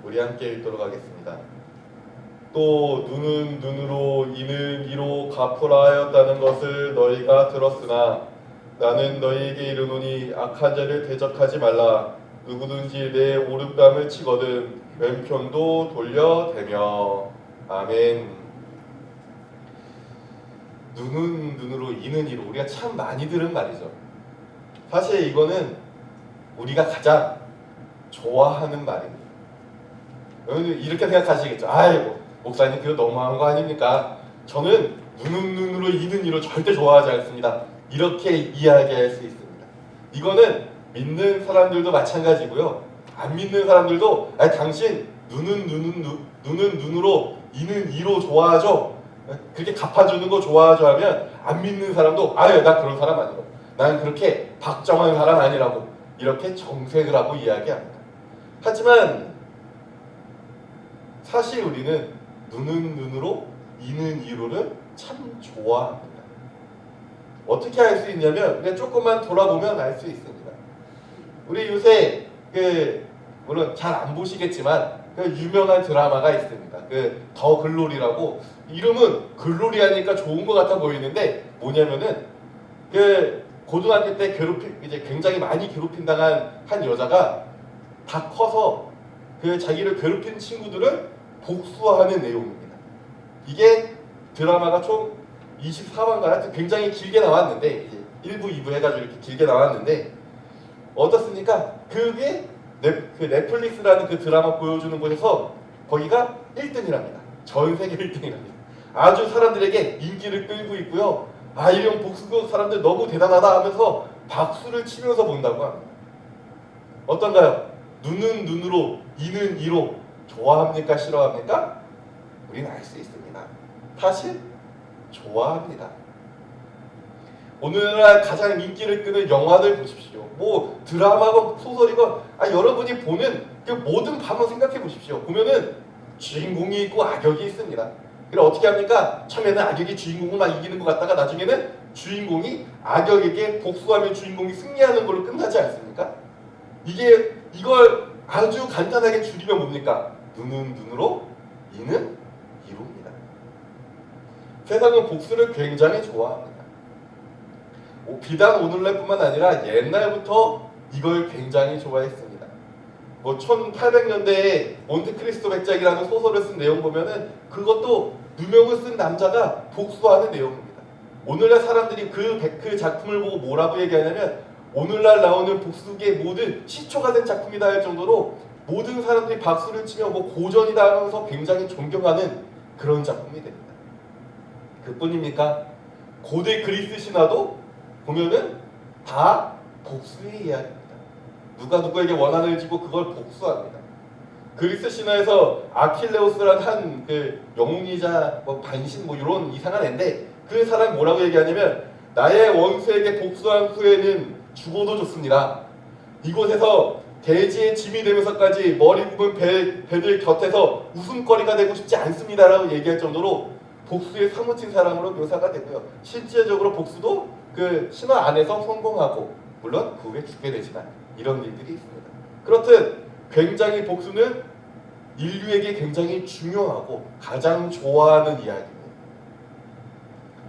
우리 함께 읽도록 하겠습니다. 또 눈은 눈으로 이는 이로 갚으라 하였다는 것을 너희가 들었으나 나는 너희에게 이르노니 악한 자를 대적하지 말라. 누구든지 내 오른뺨을 치거든 왼편도 돌려대며. 아멘. 눈은 눈으로 이는 이로, 우리가 참 많이 들은 말이죠. 사실 이거는 우리가 가장 좋아하는 말입니다. 여러분 이렇게 생각하시겠죠. 아이고 목사님 그거 너무한 거 아닙니까? 저는 눈은 눈으로 이는 이로 절대 좋아하지 않습니다. 이렇게 이야기할 수 있습니다. 이거는 믿는 사람들도 마찬가지고요. 안 믿는 사람들도 당신 눈은 눈으로 이는 이로 좋아하죠. 그렇게 갚아주는 거 좋아하죠 하면 안 믿는 사람도 나 그런 사람 아니고 난 그렇게 박정한 사람 아니라고 이렇게 정색을 하고 이야기합니다. 하지만 사실 우리는 눈은 눈으로 이는 이로를 참 좋아합니다. 어떻게 알 수 있냐면 그냥 조금만 돌아보면 알 수 있습니다. 우리 요새 물론 잘 안 보시겠지만 유명한 드라마가 있습니다. 더 글로리라고. 이름은 글로리 하니까 좋은 것 같아 보이는데 뭐냐면은 고등학교 때 이제 굉장히 많이 괴롭힌당한 한 여자가 다 커서 자기를 괴롭힌 친구들을 복수하는 내용입니다. 이게 드라마가 총 24화인가 굉장히 길게 나왔는데 이제 1부, 2부 해가지고 이렇게 길게 나왔는데 어떻습니까? 그게 넷플릭스라는 그 드라마 보여주는 곳에서 거기가 1등이랍니다. 전 세계 1등이랍니다. 아주 사람들에게 인기를 끌고 있고요. 이런 복수 사람들 너무 대단하다 하면서 박수를 치면서 본다고 합니다. 어떤가요? 눈은 눈으로 이는 이로 좋아합니까? 싫어합니까? 우리는 알 수 있습니다. 사실 좋아합니다. 오늘날 가장 인기를 끄는 영화들 보십시오. 뭐 드라마건 소설이건 여러분이 보는 그 모든 반응 생각해 보십시오. 보면은 주인공이 있고 악역이 있습니다. 그럼 어떻게 합니까? 처음에는 악역이 주인공을 막 이기는 것 같다가 나중에는 주인공이 악역에게 복수하면 주인공이 승리하는 걸로 끝나지 않습니까? 이걸 아주 간단하게 줄이면 뭡니까? 눈은 눈으로 이는 이로입니다. 세상은 복수를 굉장히 좋아합니다. 비단 오늘날뿐만 아니라 옛날부터 이걸 굉장히 좋아했습니다. 1800년대에 몬테크리스토 백작이라는 소설을 쓴 내용 보면은 그것도 누명을 쓴 남자가 복수하는 내용입니다. 오늘날 사람들이 그 작품을 보고 뭐라고 얘기하냐면 오늘날 나오는 복수의 모든 시초가 된 작품이다 할 정도로 모든 사람들이 박수를 치며 고전이다 하면서 굉장히 존경하는 그런 작품이 됩니다. 그뿐입니까? 고대 그리스 신화도 보면은 다 복수의 이야기입니다. 누가 누구에게 원한을 지고 그걸 복수합니다. 그리스 신화에서 아킬레우스라는 한 영웅이자 반신 이런 이상한 애인데 그 사람 뭐라고 얘기하냐면 나의 원수에게 복수한 후에는 죽어도 좋습니다. 이곳에서 대지의 짐이 되면서까지 머리 굽은 배들 곁에서 웃음거리가 되고 싶지 않습니다라고 얘기할 정도로 복수에 사무친 사람으로 묘사가 되고요. 실제적으로 복수도 신화 안에서 성공하고 물론 그 후에 죽게 되지만 이런 일들이 있습니다. 그렇듯 굉장히 복수는 인류에게 굉장히 중요하고 가장 좋아하는 이야기입니다.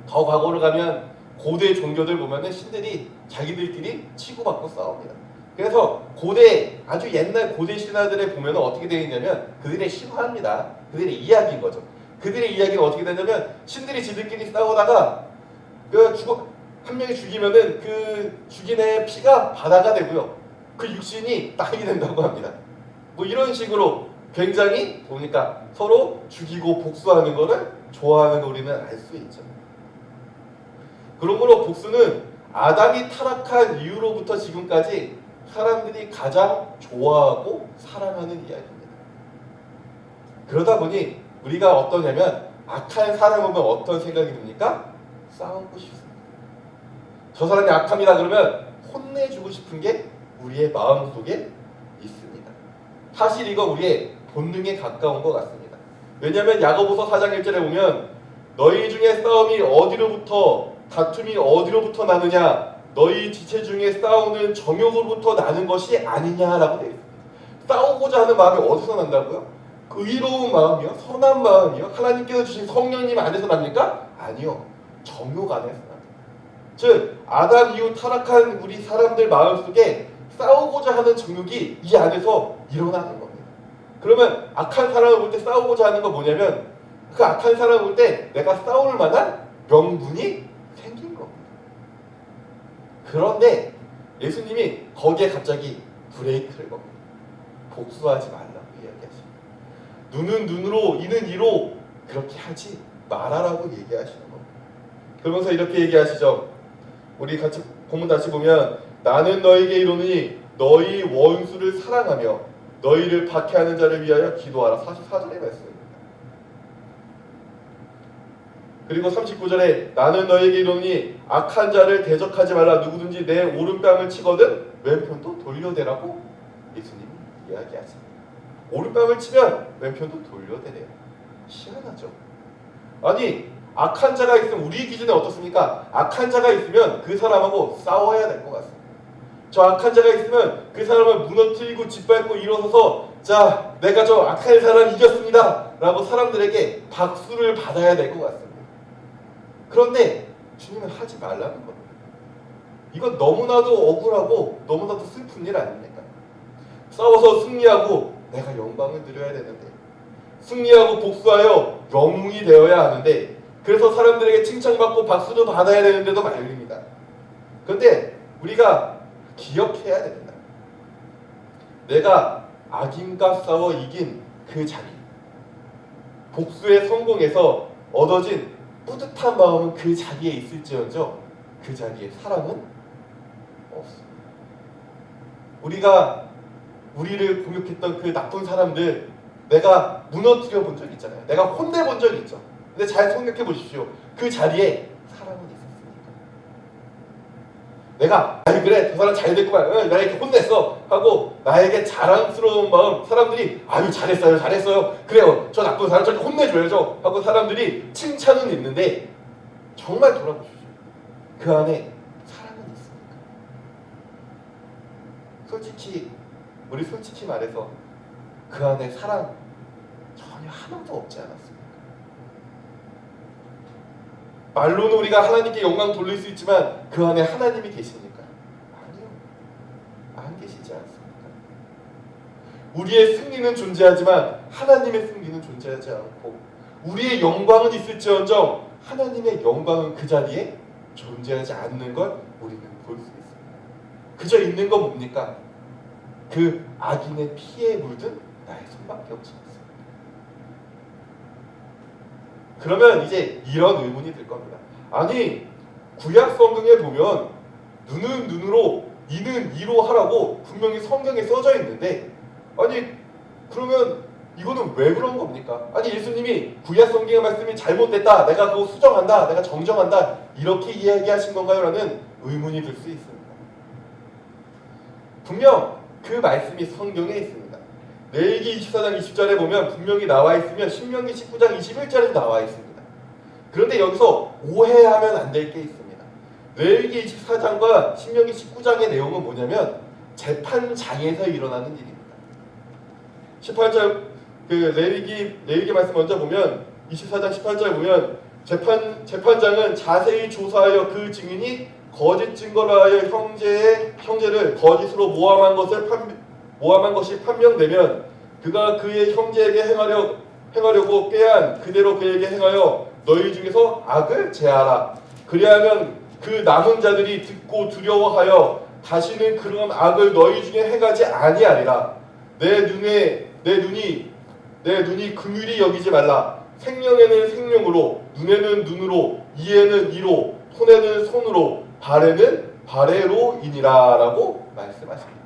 더 과거로 가면 고대 종교들 보면은 신들이 자기들끼리 치고받고 싸웁니다. 그래서 아주 옛날 고대 신화들에 보면은 어떻게 되어 있냐면 그들의 신화입니다. 그들의 이야기인 거죠. 그들의 이야기가 어떻게 되냐면 신들이 지들끼리 싸우다가 한 명이 죽이면은 그 죽인 애의 피가 바다가 되고요. 그 육신이 땅이 된다고 합니다. 이런 식으로 굉장히 서로 죽이고 복수하는 거를 좋아하는 거 우리는 알 수 있죠. 그러므로 복수는 아담이 타락한 이후로부터 지금까지 사람들이 가장 좋아하고 사랑하는 이야기입니다. 그러다 보니 우리가 어떠냐면 악한 사람 보면 어떤 생각이 듭니까? 싸우고 싶습니다. 저 사람이 악합니다 그러면 혼내주고 싶은 게 우리의 마음속에 있습니다. 사실 이거 우리의 본능에 가까운 것 같습니다. 왜냐하면 야고보서 4장 1절에 보면 너희 중에 다툼이 어디로부터 나느냐 너희 지체 중에 싸우는 정욕으로부터 나는 것이 아니냐라고 되어 있습니다. 싸우고자 싸우고자 하는 마음이 어디서 난다고요? 그 의로운 마음이요? 선한 마음이요? 하나님께서 주신 성령님 안에서 납니까? 아니요. 정욕 안에서 납니다. 즉 아담 이후 타락한 우리 사람들 마음속에 싸우고자 하는 정욕이 이 안에서 일어나는 겁니다. 그러면 악한 사람을 볼 때 싸우고자 하는 건 뭐냐면 그 악한 사람을 볼 때 내가 싸울 만한 명분이 생긴 겁니다. 그런데 예수님이 거기에 갑자기 브레이크를 겁니다. 복수하지 말라고 이야기하십니다. 눈은 눈으로 이는 이로 그렇게 하지 말아라고 얘기하시는 겁니다. 그러면서 이렇게 얘기하시죠. 우리 같이 본문 다시 보면 나는 너에게 이르노니 너희 원수를 사랑하며 너희를 박해하는 자를 위하여 기도하라. 44절의 말씀입니다. 그리고 39절에 나는 너에게 이르노니 악한 자를 대적하지 말라. 누구든지 내 오른뺨을 치거든 왼편도 돌려대라고 예수님이 이야기하십니다. 오른뺨을 치면 왼편도 돌려대래요. 희한하죠. 아니 악한 자가 있으면 우리 기준에 어떻습니까? 악한 자가 있으면 그 사람하고 싸워야 될 것 같습니다. 저 악한 자가 있으면 그 사람을 무너뜨리고 짓밟고 일어서서 자 내가 저 악한 사람 이겼습니다 라고 사람들에게 박수를 받아야 될 것 같습니다. 그런데 주님은 하지 말라는 겁니다. 이건 너무나도 억울하고 너무나도 슬픈 일 아닙니까? 싸워서 승리하고 내가 영광을 누려야 되는데 승리하고 복수하여 영웅이 되어야 하는데 그래서 사람들에게 칭찬받고 박수도 받아야 되는데도 말립니다. 그런데 우리가 기억해야 됩니다. 내가 악인과 싸워 이긴 그 자리, 복수에 성공해서 얻어진 뿌듯한 마음은 그 자리에 있을지언정 그 자리에 사랑은 없습니다. 우리가 우리를 공격했던 그 나쁜 사람들 내가 무너뜨려 본 적이 있잖아요. 내가 혼내본 적이 있죠. 근데 잘 생각해 보십시오. 그 자리에 사랑은 있었습니까? 내가 아니 그래 저 사람 잘 됐구만 내가 이렇게 혼냈어 하고 나에게 자랑스러운 마음 사람들이 아유 잘했어요 그래요 저 나쁜 사람 저렇게 혼내줘야죠 하고 사람들이 칭찬은 있는데 정말 돌아보십시오. 그 안에 사랑은 있습니까? 솔직히 말해서 그 안에 사랑 전혀 하나도 없지 않았습니까? 말로는 우리가 하나님께 영광 돌릴 수 있지만 그 안에 하나님이 계십니까? 아니요. 안 계시지 않습니까? 우리의 승리는 존재하지만 하나님의 승리는 존재하지 않고 우리의 영광은 있을지언정 하나님의 영광은 그 자리에 존재하지 않는 걸 우리는 볼 수 있습니다. 그저 있는 건 뭡니까? 그 악인의 피에 물든 나의 손밖에 없지 않습니다. 그러면 이제 이런 의문이 들 겁니다. 아니 구약 성경에 보면 눈은 눈으로 이는 이로 하라고 분명히 성경에 써져 있는데 아니 그러면 이거는 왜 그런 겁니까? 아니 예수님이 구약 성경의 말씀이 잘못됐다 내가 그거 수정한다 내가 정정한다 이렇게 이야기하신 건가요? 라는 의문이 들 수 있습니다. 분명 그 말씀이 성경에 있습니다. 레위기 24장 20절에 보면 분명히 나와 있으면 신명기 19장 21절에도 나와 있습니다. 그런데 여기서 오해하면 안 될 게 있습니다. 레위기 24장과 신명기 19장의 내용은 뭐냐면 재판장에서 일어나는 일입니다. 18절 그 레위기 말씀 먼저 보면 24장 18절 보면 재판장은 자세히 조사하여 그 증인이 거짓 증거를 하여 형제를 거짓으로 모함한 것이 판명되면 그가 그의 형제에게 행하려고 꾀한 그대로 그에게 행하여 너희 중에서 악을 제하라. 그리하면 그 남은 자들이 듣고 두려워하여 다시는 그런 악을 너희 중에 행하지 아니하리라. 내 눈이 긍휼히 여기지 말라. 생명에는 생명으로, 눈에는 눈으로, 이에는 이로, 손에는 손으로, 발에는 발에로이니라 라고 말씀하십니다.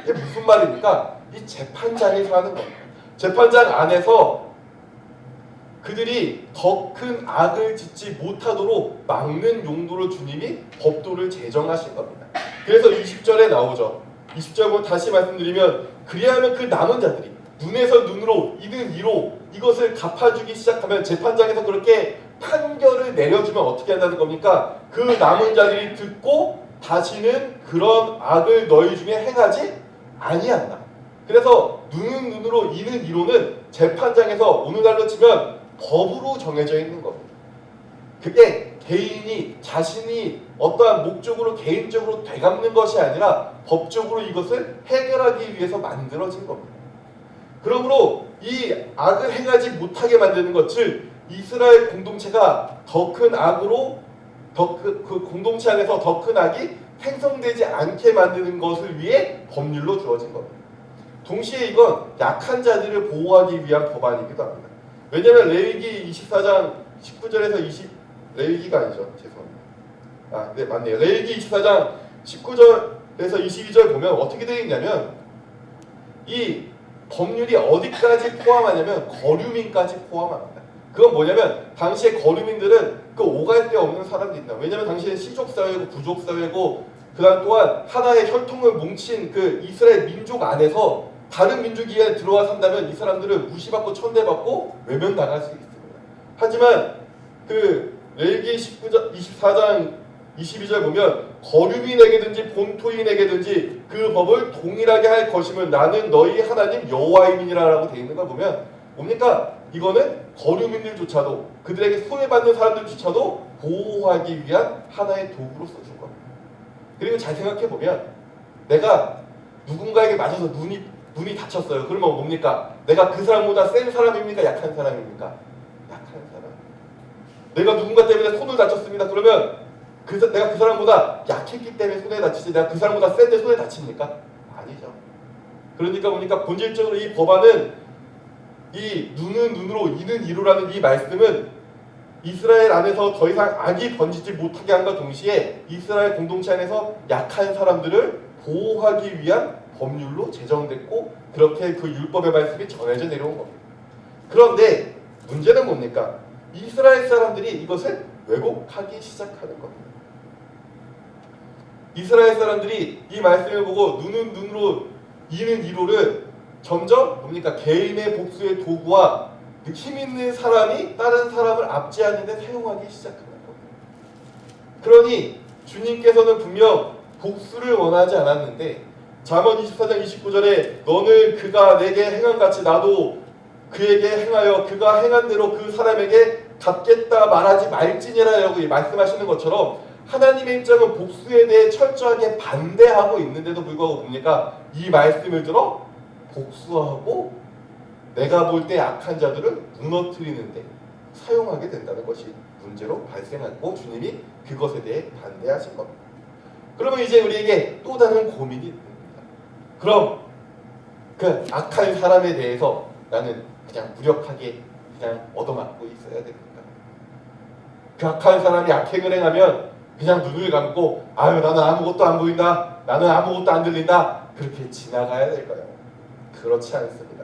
이게 무슨 말입니까? 이 재판장에서 하는 겁니다. 재판장 안에서 그들이 더 큰 악을 짓지 못하도록 막는 용도로 주님이 법도를 제정하신 겁니다. 그래서 20절에 나오죠. 20절 보면 다시 말씀드리면 그리하면 그 남은 자들이 눈에서 눈으로 이는 이로 이것을 갚아주기 시작하면 재판장에서 그렇게 판결을 내려주면 어떻게 한다는 겁니까? 그 남은 자들이 듣고 다시는 그런 악을 너희 중에 행하지 아니한다. 그래서 눈은 눈으로 이는 이로는 재판장에서 오늘날로 치면 법으로 정해져 있는 겁니다. 그게 개인이 자신이 어떠한 목적으로 개인적으로 되갚는 것이 아니라 법적으로 이것을 해결하기 위해서 만들어진 겁니다. 그러므로 이 악을 행하지 못하게 만드는 것, 즉 이스라엘 공동체가 더 큰 악으로 그 공동체 안에서 더 큰 악이 생성되지 않게 만드는 것을 위해 법률로 주어진 겁니다. 동시에 이건 약한 자들을 보호하기 위한 법안이기도 합니다. 왜냐하면 레위기 24장 19절에서 레위기가 아니죠. 죄송합니다. 네, 맞네요. 레위기 24장 19절에서 22절 보면 어떻게 되어 있냐면 이 법률이 어디까지 포함하냐면 거류민까지 포함합니다. 그건 뭐냐면 당시에 거류민들은 그 오갈 데 없는 사람들입니다. 왜냐하면 당시에 시족사회고 부족사회고 그다음 또한 하나의 혈통을 뭉친 그 이스라엘 민족 안에서 다른 민족이 들어와 산다면 이 사람들은 무시받고 천대받고 외면당할 수 있습니다. 하지만 그 레위기 24장 22절 보면 거류민에게든지 본토인에게든지 그 법을 동일하게 할 것임을 나는 너희 하나님 여호와임이니라라고 되어 있는 걸 보면 뭡니까? 이거는 거류민들조차도 그들에게 손해받는 사람들조차도 보호하기 위한 하나의 도구로 써준 겁니다. 그리고 잘 생각해 보면 내가 누군가에게 맞아서 눈이 다쳤어요. 그러면 뭡니까? 내가 그 사람보다 센 사람입니까? 약한 사람입니까? 약한 사람. 내가 누군가 때문에 손을 다쳤습니다. 그러면 내가 그 사람보다 약했기 때문에 손에 다치지 내가 그 사람보다 센데 손에 다칩니까? 아니죠. 그러니까 보니까 본질적으로 이 법안은 이 눈은 눈으로 이는 이로라는 이 말씀은 이스라엘 안에서 더 이상 악이 번지지 못하게 함과 동시에 이스라엘 공동체 안에서 약한 사람들을 보호하기 위한 법률로 제정됐고 그렇게 그 율법의 말씀이 전해져 내려온 겁니다. 그런데 문제는 뭡니까? 이스라엘 사람들이 이것을 왜곡하기 시작하는 겁니다. 이스라엘 사람들이 이 말씀을 보고 눈은 눈으로 이는 이로를 점점 뭡니까? 개인의 복수의 도구와 힘 있는 사람이 다른 사람을 압제하는 데 사용하기 시작하는 겁니다. 그러니 주님께서는 분명 복수를 원하지 않았는데 잠언 24장 29절에 너는 그가 내게 행한 같이 나도 그에게 행하여 그가 행한 대로 그 사람에게 갚겠다 말하지 말지니라라고 말씀하시는 것처럼 하나님의 입장은 복수에 대해 철저하게 반대하고 있는데도 불구하고 뭡니까? 이 말씀을 들어 복수하고 내가 볼 때 약한 자들을 무너뜨리는데 사용하게 된다는 것이 문제로 발생하고 주님이 그것에 대해 반대하신 겁니다. 그러면 이제 우리에게 또 다른 고민이 됩니다. 그럼 그 악한 사람에 대해서 나는 그냥 무력하게 그냥 얻어맞고 있어야 됩니까? 그 악한 사람이 악행을 행하면 그냥 눈을 감고 아유 나는 아무것도 안 보인다, 나는 아무것도 안 들린다 그렇게 지나가야 될까요? 그렇지 않습니다.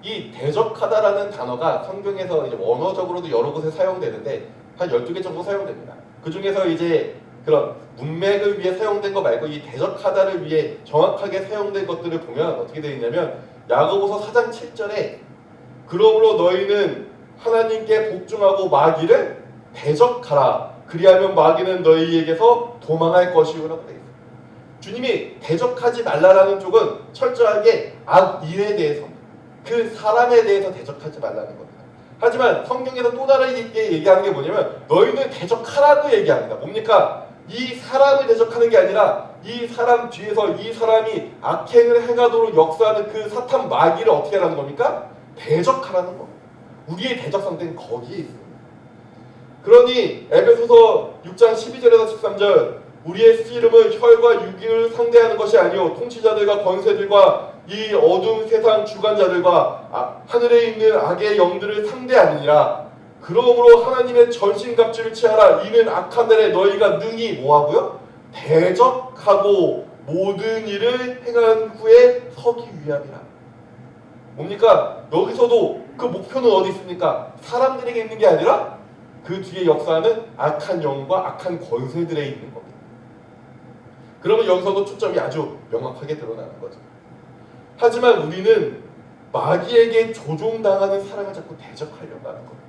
이 대적하다라는 단어가 성경에서 이제 원어적으로도 여러 곳에 사용되는데 한 12개 정도 사용됩니다. 그 중에서 이제 그런 문맥을 위해 사용된 거 말고 이 대적하다를 위해 정확하게 사용된 것들을 보면 어떻게 되어 있냐면 야고보서 4장 7절에 그러므로 너희는 하나님께 복종하고 마귀를 대적하라 그리하면 마귀는 너희에게서 도망할 것이오라고 되어 있습니다. 주님이 대적하지 말라라는 쪽은 철저하게 악인에 대해서 그 사람에 대해서 대적하지 말라는 겁니다. 하지만 성경에서 또 다르게 얘기하는 게 뭐냐면 너희는 대적하라고 얘기합니다. 뭡니까? 이 사람을 대적하는 게 아니라 이 사람 뒤에서 이 사람이 악행을 행하도록 역사하는 그 사탄 마귀를 어떻게 하라는 겁니까? 대적하라는 겁니다. 우리의 대적 상태는 거기에 있습니다. 그러니 에베소서 6장 12절에서 13절 우리의 씨름은 혈과 육을 상대하는 것이 아니요 통치자들과 권세들과 이 어두운 세상 주관자들과 하늘에 있는 악의 영들을 상대하느니라. 그러므로 하나님의 전신갑주를 취하라. 이는 악한 날에 너희가 능히 뭐하고요? 대적하고 모든 일을 행한 후에 서기 위함이라. 뭡니까? 여기서도 그 목표는 어디 있습니까? 사람들에게 있는 게 아니라 그 뒤에 역사하는 악한 영과 악한 권세들에 있는 겁니다. 그러면 여기서도 초점이 아주 명확하게 드러나는 거죠. 하지만 우리는 마귀에게 조종당하는 사람을 자꾸 대적하려고 하는 겁니다.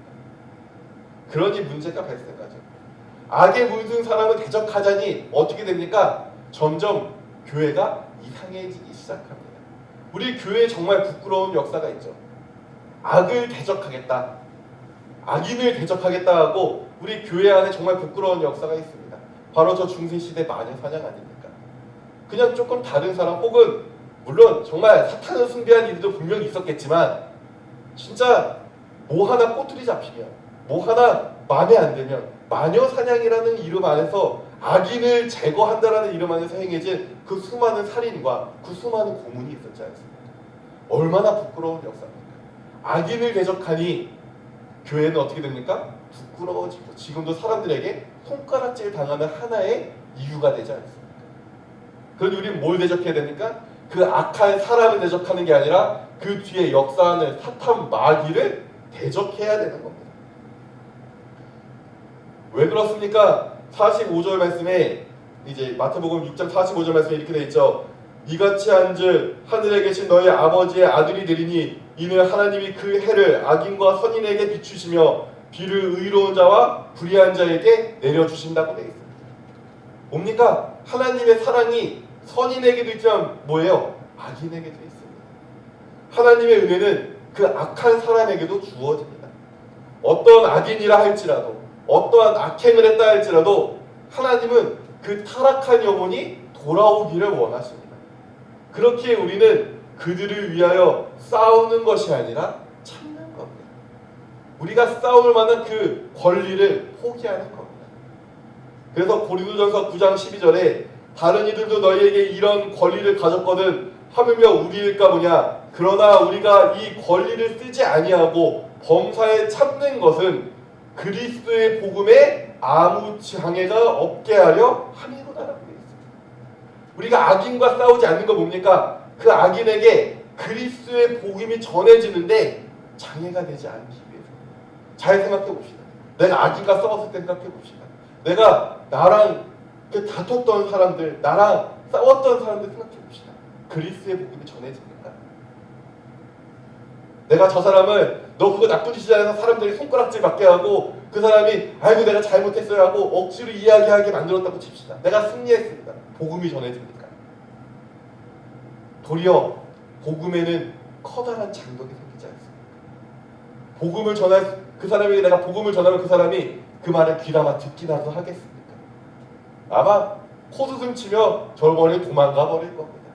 그러니 문제가 발생하죠. 악에 물든 사람을 대적하자니 어떻게 됩니까? 점점 교회가 이상해지기 시작합니다. 우리 교회에 정말 부끄러운 역사가 있죠. 악을 대적하겠다, 악인을 대적하겠다 하고 우리 교회 안에 정말 부끄러운 역사가 있습니다. 바로 저 중세시대 마녀 사냥 아닙니까? 그냥 조금 다른 사람, 혹은 물론 정말 사탄을 숭배한 일도 분명히 있었겠지만 진짜 뭐 하나 꼬투리 잡히면, 뭐 하나 마음에 안 들면 마녀 사냥이라는 이름 안에서 악인을 제거한다라는 이름 안에서 행해진 그 수많은 살인과 그 수많은 고문이 있었지 않습니까? 얼마나 부끄러운 역사입니까? 악인을 대적하니 교회는 어떻게 됩니까? 부끄러워지고 지금도 사람들에게 손가락질 당하는 하나의 이유가 되지 않습니까? 그런데 우리는 뭘 대적해야 됩니까? 그 악한 사람을 대적하는 게 아니라 그 뒤에 역사하는 사탄 마귀를 대적해야 되는 겁니다. 왜 그렇습니까? 45절 말씀에, 이제 마태복음 6장 45절 말씀에 이렇게 되어 있죠. 이같이 한즉 하늘에 계신 너희 아버지의 아들이 되리니 이는 하나님이 그 해를 악인과 선인에게 비추시며 비를 의로운 자와 불의한 자에게 내려주신다고 되어 있습니다. 뭡니까? 하나님의 사랑이 선인에게도 있지만 뭐예요? 악인에게도 있습니다. 하나님의 은혜는 그 악한 사람에게도 주어집니다. 어떤 악인이라 할지라도, 어떠한 악행을 했다 할지라도 하나님은 그 타락한 영혼이 돌아오기를 원하십니다. 그렇기에 우리는 그들을 위하여 싸우는 것이 아니라 참는 겁니다. 우리가 싸울 만한 그 권리를 포기하는 겁니다. 그래서 고린도전서 9장 12절에 다른 이들도 너희에게 이런 권리를 가졌거든 하물며 우리일까 보냐. 그러나 우리가 이 권리를 쓰지 아니하고 범사에 참는 것은 그리스도의 복음에 아무 장애가 없게 하려 함이로다라고 되어 있습니다. 우리가 악인과 싸우지 않는 거 뭡니까? 그 악인에게 그리스도의 복음이 전해지는데 장애가 되지 않기 위해서. 잘 생각해 봅시다. 내가 악인과 싸웠을 때 생각해 봅시다. 내가 나랑 그 다퉜던 사람들, 나랑 싸웠던 사람들 생각해 봅시다. 그리스도의 복음이 전해집니까? 내가 저 사람을 너 그거 나쁜 짓이야 해서 사람들이 손가락질 받게 하고 그 사람이 아이고 내가 잘못했어요 하고 억지로 이야기하게 만들었다고 칩시다. 내가 승리했습니다. 복음이 전해집니까? 도리어 복음에는 커다란 장벽이 생기지 않습니까? 복음을 전할 그 사람에게 내가 복음을 전하면 그 사람이 그 말을 귀담아 듣기라도 하겠습니까? 아마 코웃음 치며 저번에 도망가 버릴 겁니다.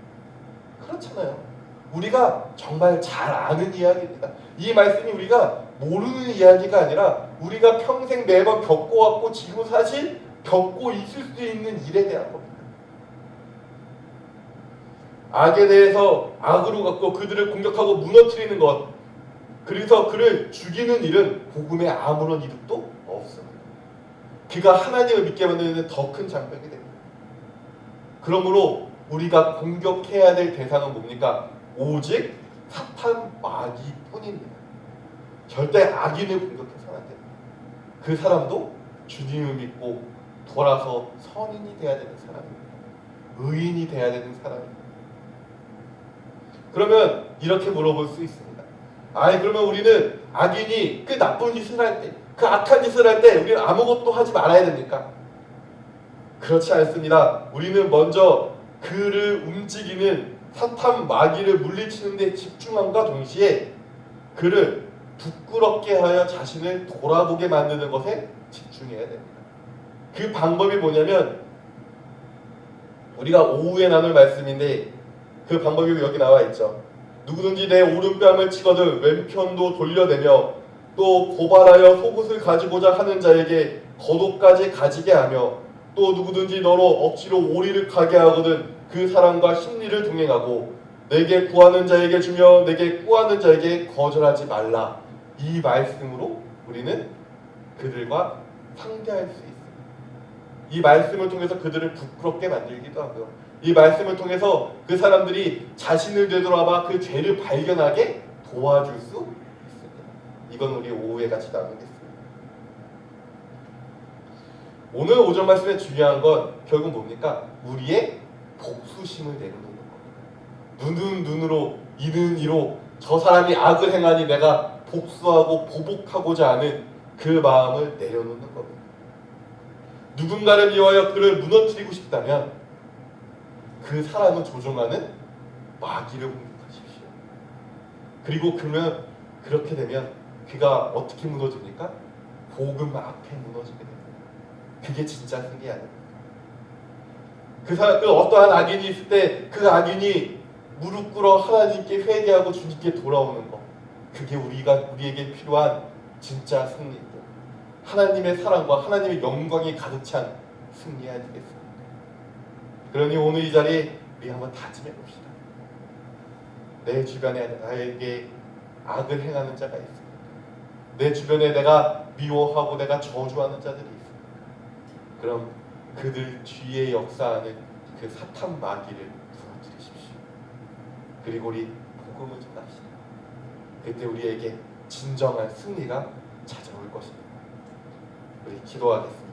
그렇잖아요. 우리가 정말 잘 아는 이야기입니다. 이 말씀이 우리가 모르는 이야기가 아니라 우리가 평생 매번 겪어왔고 지금 사실 겪고 있을 수 있는 일에 대한 겁니다. 악에 대해서 악으로 갖고 그들을 공격하고 무너뜨리는 것, 그래서 그를 죽이는 일은 복음에 아무런 이득도 없습니다. 그가 하나님을 믿게 만드는 더 큰 장벽이 됩니다. 그러므로 우리가 공격해야 될 대상은 뭡니까? 오직 사탄 마귀뿐입니다. 절대 악인을 공격해서는 안 됩니다. 그 사람도 주님을 믿고 돌아서 선인이 돼야 되는 사람입니다. 의인이 돼야 되는 사람입니다. 그러면 이렇게 물어볼 수 있습니다. 아니 그러면 우리는 악인이 그 나쁜 짓을 할 때, 그 악한 짓을 할 때 우리는 아무것도 하지 말아야 됩니까? 그렇지 않습니다. 우리는 먼저 그를 움직이는 사탄 마귀를 물리치는 데 집중함과 동시에 그를 부끄럽게 하여 자신을 돌아보게 만드는 것에 집중해야 됩니다. 그 방법이 뭐냐면 우리가 오후에 나눌 말씀인데 그 방법이 여기 나와 있죠. 누구든지 내 오른뺨을 치거든 왼편도 돌려내며 또 고발하여 속옷을 가지고자 하는 자에게 겉옷까지 가지게 하며 또 누구든지 너로 억지로 오리를 가게 하거든 그 사람과 심리를 동행하고 내게 구하는 자에게 주며 내게 꾸하는 자에게 거절하지 말라. 이 말씀으로 우리는 그들과 상대할 수 있습니다. 이 말씀을 통해서 그들을 부끄럽게 만들기도 하고요. 이 말씀을 통해서 그 사람들이 자신을 되돌아봐 그 죄를 발견하게 도와줄 수 있습니다. 이건 우리 오후에 같이 나누겠습니다. 오늘 오전 말씀의 중요한 건 결국 뭡니까? 우리의 복수심을 내려놓는 겁니다. 눈은 눈으로, 이는 이로 저 사람이 악을 행하니 내가 복수하고 보복하고자 하는 그 마음을 내려놓는 겁니다. 누군가를 미워하여 그를 무너뜨리고 싶다면 그 사람을 조종하는 마귀를 공격하십시오. 그리고 그러면 그렇게 되면 그가 어떻게 무너집니까? 복음 앞에 무너지게 됩니다. 그게 진짜 승리 아닙니까? 그 어떠한 악인이 있을 때 그 악인이 무릎 꿇어 하나님께 회개하고 주님께 돌아오는 것, 그게 우리에게 필요한 진짜 승리고 하나님의 사랑과 하나님의 영광이 가득 찬 승리 아니겠습니까? 그러니 오늘 이 자리에 우리 한번 다짐해 봅시다. 내 주변에 나에게 악을 행하는 자가 있습니다. 내 주변에 내가 미워하고 내가 저주하는 자들이 있습니다. 그럼 그들 뒤에 역사하는 그 사탄 마귀를 부러뜨리십시오. 그리고 우리 복음을 전합시다. 그때 우리에게 진정한 승리가 찾아올 것입니다. 우리 기도하겠습니다.